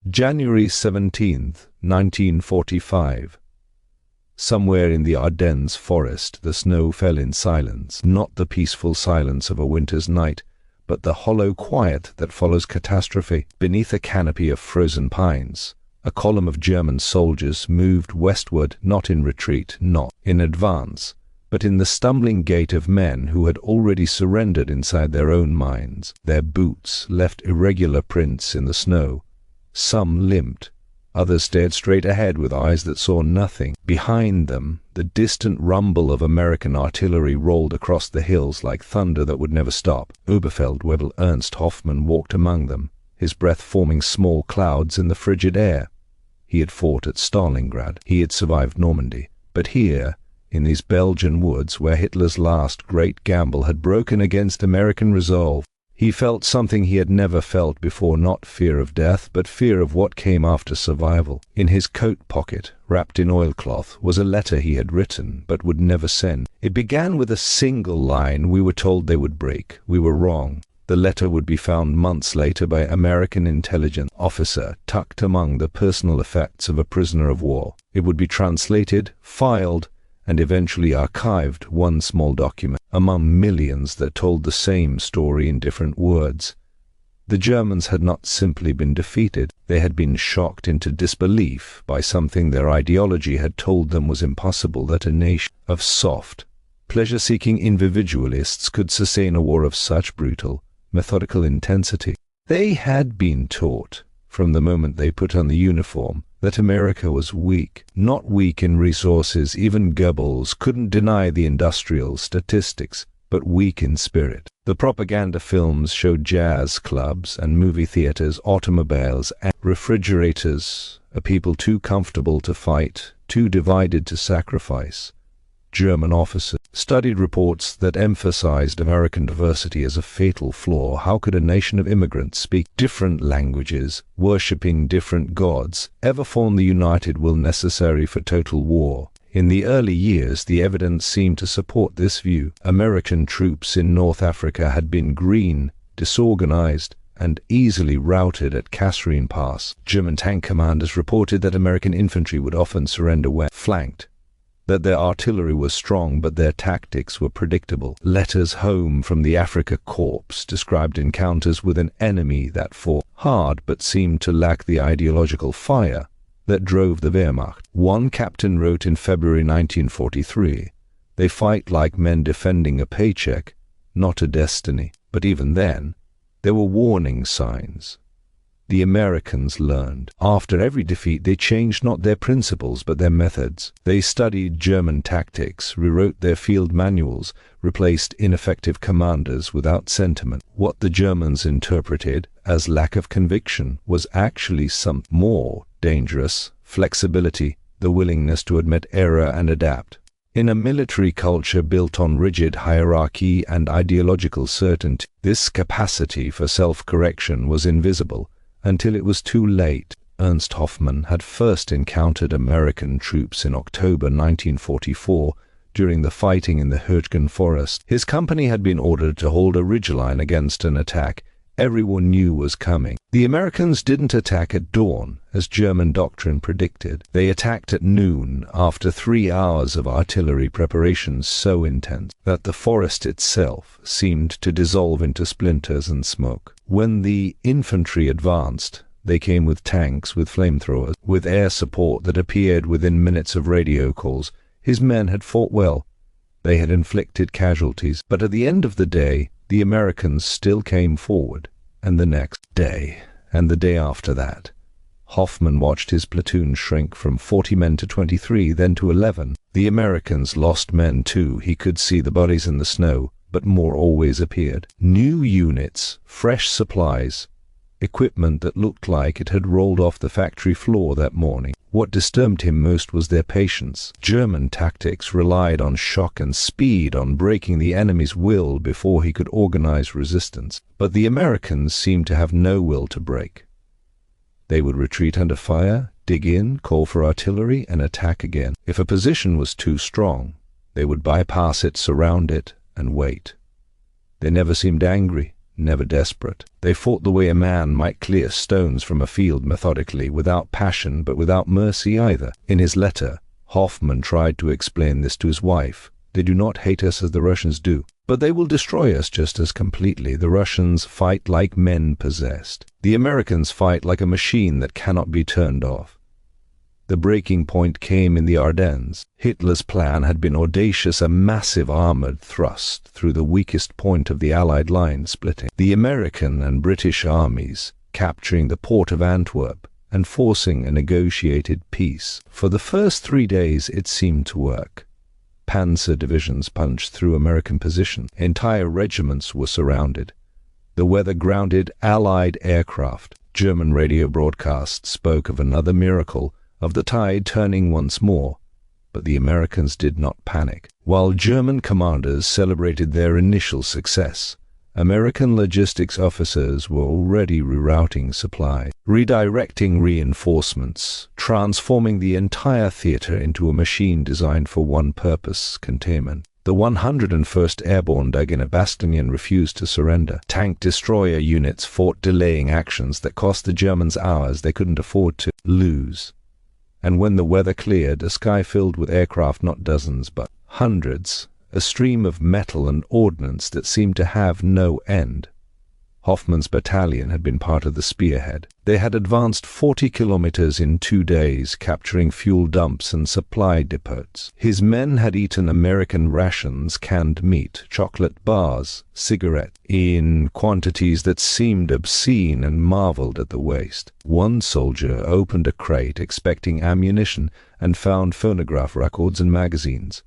January 17th, 1945. Somewhere in the Ardennes forest the snow fell in silence, not the peaceful silence of a winter's night, but the hollow quiet that follows catastrophe. Beneath a canopy of frozen pines, a column of German soldiers moved westward, not in retreat, not in advance, but in the stumbling gait of men who had already surrendered inside their own minds. Their boots left irregular prints in the snow. Some limped. Others stared straight ahead with eyes that saw nothing. Behind them, the distant rumble of American artillery rolled across the hills like thunder that would never stop. Oberfeldwebel Ernst Hoffmann walked among them, his breath forming small clouds in the frigid air. He had fought at Stalingrad. He had survived Normandy. But here, in these Belgian woods where Hitler's last great gamble had broken against American resolve, he felt something he had never felt before, not fear of death, but fear of what came after survival. In his coat pocket, wrapped in oilcloth, was a letter he had written, but would never send. It began with a single line: "We were told they would break. We were wrong." The letter would be found months later by an American intelligence officer, tucked among the personal effects of a prisoner of war. It would be translated, filed, and eventually archived, one small document among millions that told the same story in different words. The Germans had not simply been defeated, they had been shocked into disbelief by something their ideology had told them was impossible, that a nation of soft, pleasure-seeking individualists could sustain a war of such brutal, methodical intensity. They had been taught, from the moment they put on the uniform, that America was weak, not weak in resources. Even Goebbels couldn't deny the industrial statistics, but weak in spirit. The propaganda films showed jazz clubs and movie theaters, automobiles and refrigerators, a people too comfortable to fight, too divided to sacrifice. German officers studied reports that emphasized American diversity as a fatal flaw. How could a nation of immigrants speak different languages, worshipping different gods, ever form the united will necessary for total war? In the early years, the evidence seemed to support this view. American troops in North Africa had been green, disorganized, and easily routed at Kasserine Pass. German tank commanders reported that American infantry would often surrender when flanked, that their artillery was strong but their tactics were predictable. Letters home from the Afrika Korps described encounters with an enemy that fought hard but seemed to lack the ideological fire that drove the Wehrmacht. One captain wrote in February 1943, "They fight like men defending a paycheck, not a destiny." But even then, there were warning signs. The Americans learned. After every defeat, they changed not their principles but their methods. They studied German tactics, rewrote their field manuals, replaced ineffective commanders without sentiment. What the Germans interpreted as lack of conviction was actually something more dangerous: flexibility, the willingness to admit error and adapt. In a military culture built on rigid hierarchy and ideological certainty, this capacity for self-correction was invisible until it was too late. Ernst Hoffmann had first encountered American troops in October 1944 during the fighting in the Hürtgen forest. His company had been ordered to hold a ridgeline against an attack everyone knew was coming. The Americans didn't attack at dawn, as German doctrine predicted. They attacked at noon, after 3 hours of artillery preparations so intense that the forest itself seemed to dissolve into splinters and smoke. When the infantry advanced, they came with tanks, with flamethrowers, with air support that appeared within minutes of radio calls. His men had fought well. They had inflicted casualties, but at the end of the day, the Americans still came forward, and the next day, and the day after that. Hoffmann watched his platoon shrink from 40 men to 23, then to 11. The Americans lost men too. He could see the bodies in the snow, but more always appeared. New units, fresh supplies, equipment that looked like it had rolled off the factory floor that morning. What disturbed him most was their patience. German tactics relied on shock and speed, on breaking the enemy's will before he could organize resistance. But the Americans seemed to have no will to break. They would retreat under fire, dig in, call for artillery, and attack again. If a position was too strong, they would bypass it, surround it, and wait. They never seemed angry, never desperate. They fought the way a man might clear stones from a field methodically, without passion but without mercy either. In his letter, Hoffman tried to explain this to his wife. They do not hate us as the Russians do, but they will destroy us just as completely. The Russians fight like men possessed. The Americans fight like a machine that cannot be turned off. The breaking point came in the Ardennes. Hitler's plan had been audacious, a massive armored thrust through the weakest point of the Allied line, splitting the American and British armies, capturing the port of Antwerp, and forcing a negotiated peace. For the first 3 days it seemed to work. Panzer divisions punched through American positions. Entire regiments were surrounded. The weather grounded Allied aircraft. German radio broadcasts spoke of another miracle, of the tide turning once more, but the Americans did not panic. While German commanders celebrated their initial success, American logistics officers were already rerouting supplies, redirecting reinforcements, transforming the entire theater into a machine designed for one purpose: containment. The 101st Airborne dug in a bastion and refused to surrender. Tank destroyer units fought, delaying actions that cost the Germans hours they couldn't afford to lose. And when the weather cleared, a sky filled with aircraft, not dozens but hundreds, a stream of metal and ordnance that seemed to have no end. Hoffman's battalion had been part of the spearhead. They had advanced 40 kilometers in 2 days, capturing fuel dumps and supply depots. His men had eaten American rations, canned meat, chocolate bars, cigarettes, in quantities that seemed obscene, and marveled at the waste. One soldier opened a crate expecting ammunition and found phonograph records and magazines.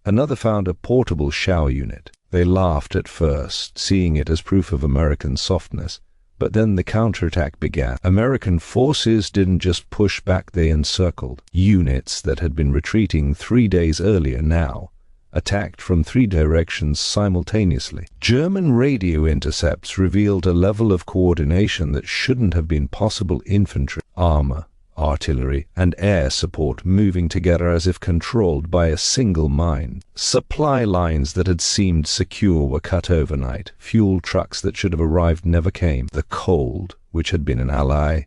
Another found a portable shower unit. They laughed at first, seeing it as proof of American softness, but then the counterattack began. American forces didn't just push back, they encircled. Units that had been retreating 3 days earlier now attacked from 3 directions simultaneously. German radio intercepts revealed a level of coordination that shouldn't have been possible. Infantry, armor, artillery, and air support moving together as if controlled by a single mind. Supply lines that had seemed secure were cut overnight. Fuel trucks that should have arrived never came. The cold, which had been an ally,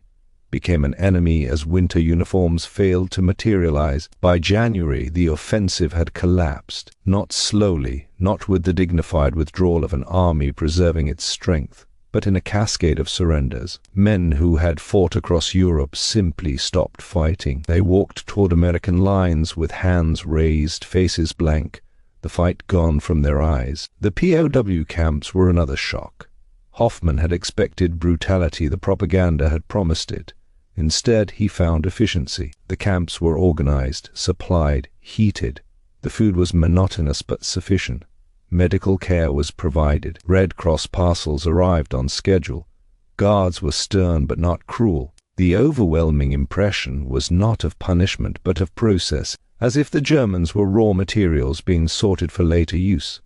became an enemy as winter uniforms failed to materialize. By January, the offensive had collapsed, not slowly, not with the dignified withdrawal of an army preserving its strength, but in a cascade of surrenders. Men who had fought across Europe simply stopped fighting. They walked toward American lines with hands raised, faces blank, the fight gone from their eyes. The POW camps were another shock. Hoffman had expected brutality, the propaganda had promised it. Instead, he found efficiency. The camps were organized, supplied, heated. The food was monotonous but sufficient. Medical care was provided. Red Cross parcels arrived on schedule. Guards were stern but not cruel. The overwhelming impression was not of punishment but of process, as if the Germans were raw materials being sorted for later use.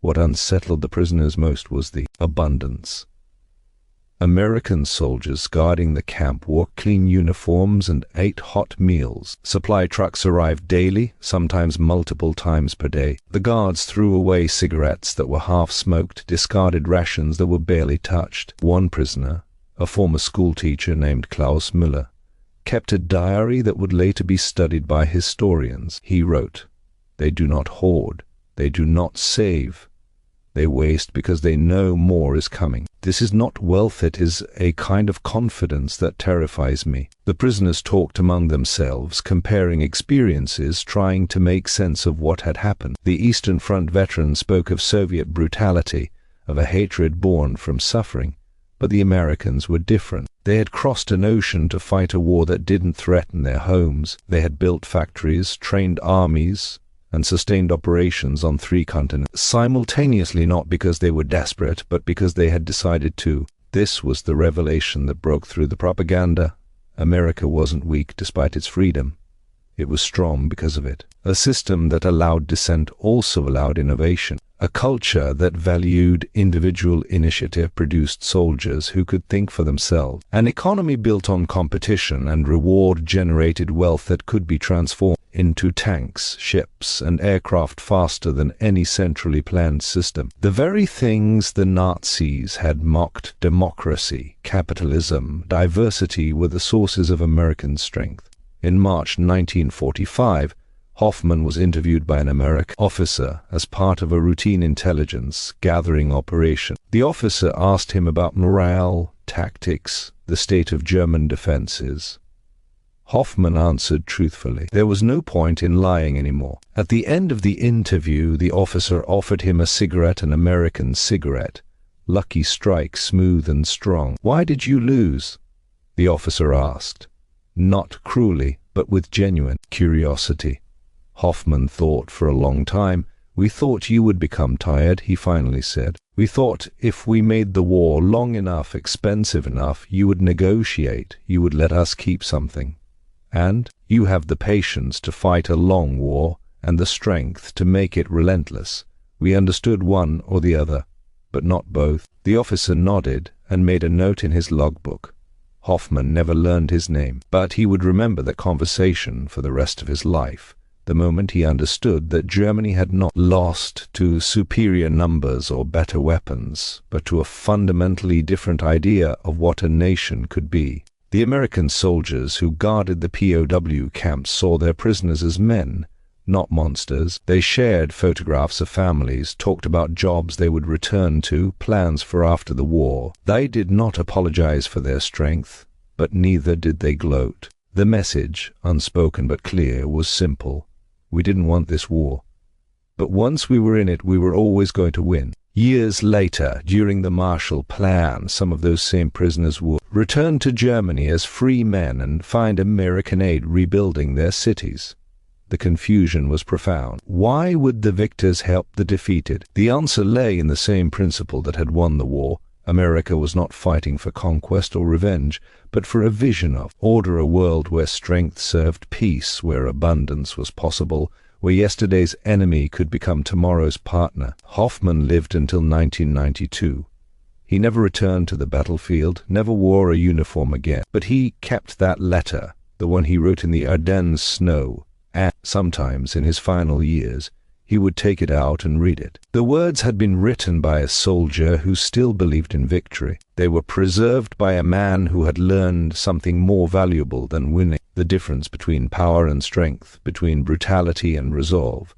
What unsettled the prisoners most was the abundance. American soldiers guarding the camp wore clean uniforms and ate hot meals. Supply trucks arrived daily, sometimes multiple times per day. The guards threw away cigarettes that were half-smoked, discarded rations that were barely touched. One prisoner, a former schoolteacher named Klaus Müller, kept a diary that would later be studied by historians. He wrote, "They do not hoard, they do not save. They waste because they know more is coming. This is not wealth, it is a kind of confidence that terrifies me." The prisoners talked among themselves, comparing experiences, trying to make sense of what had happened. The Eastern Front veterans spoke of Soviet brutality, of a hatred born from suffering. But the Americans were different. They had crossed an ocean to fight a war that didn't threaten their homes. They had built factories, trained armies, and sustained operations on 3 continents, simultaneously, not because they were desperate, but because they had decided to. This was the revelation that broke through the propaganda. America wasn't weak despite its freedom. It was strong because of it. A system that allowed dissent also allowed innovation. A culture that valued individual initiative produced soldiers who could think for themselves. An economy built on competition and reward generated wealth that could be transformed into tanks, ships, and aircraft faster than any centrally planned system. The very things the Nazis had mocked, democracy, capitalism, diversity, were the sources of American strength. In March 1945, Hoffman was interviewed by an American officer as part of a routine intelligence gathering operation. The officer asked him about morale, tactics, the state of German defenses. Hoffman answered truthfully. There was no point in lying anymore. At the end of the interview, the officer offered him a cigarette, an American cigarette. Lucky Strike, smooth and strong. "Why did you lose?" the officer asked. Not cruelly, but with genuine curiosity. Hoffman thought for a long time. "We thought you would become tired," he finally said. "We thought if we made the war long enough, expensive enough, you would negotiate, you would let us keep something. And you have the patience to fight a long war and the strength to make it relentless. We understood one or the other, but not both." The officer nodded and made a note in his logbook. Hoffman never learned his name, but he would remember the conversation for the rest of his life. The moment he understood that Germany had not lost to superior numbers or better weapons, but to a fundamentally different idea of what a nation could be. The American soldiers who guarded the POW camps saw their prisoners as men, not monsters. They shared photographs of families, talked about jobs they would return to, plans for after the war. They did not apologize for their strength, but neither did they gloat. The message, unspoken but clear, was simple. We didn't want this war. But once we were in it, we were always going to win. Years later, during the Marshall Plan, some of those same prisoners would return to Germany as free men and find American aid rebuilding their cities. The confusion was profound. Why would the victors help the defeated? The answer lay in the same principle that had won the war. America was not fighting for conquest or revenge, but for a vision of order, a world where strength served peace, where abundance was possible, where yesterday's enemy could become tomorrow's partner. Hoffman lived until 1992. He never returned to the battlefield, never wore a uniform again, but he kept that letter, the one he wrote in the Ardennes snow, and sometimes in his final years, he would take it out and read it. The words had been written by a soldier who still believed in victory. They were preserved by a man who had learned something more valuable than winning: the difference between power and strength, between brutality and resolve.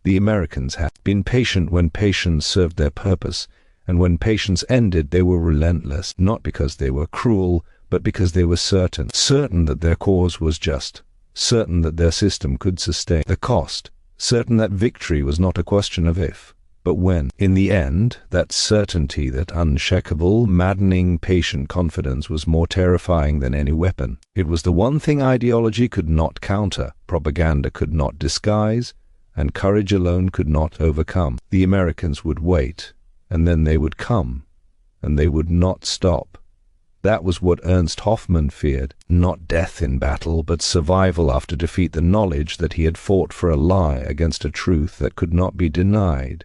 The Americans had been patient when patience served their purpose, and when patience ended, they were relentless, not because they were cruel, but because they were certain that their cause was just, certain that their system could sustain the cost, certain that victory was not a question of if, but when. In the end, that certainty, that unshakable, maddening, patient confidence was more terrifying than any weapon. It was the one thing ideology could not counter, propaganda could not disguise, and courage alone could not overcome. The Americans would wait, and then they would come, and they would not stop. That was what Ernst Hoffman feared, not death in battle, but survival after defeat, the knowledge that he had fought for a lie against a truth that could not be denied.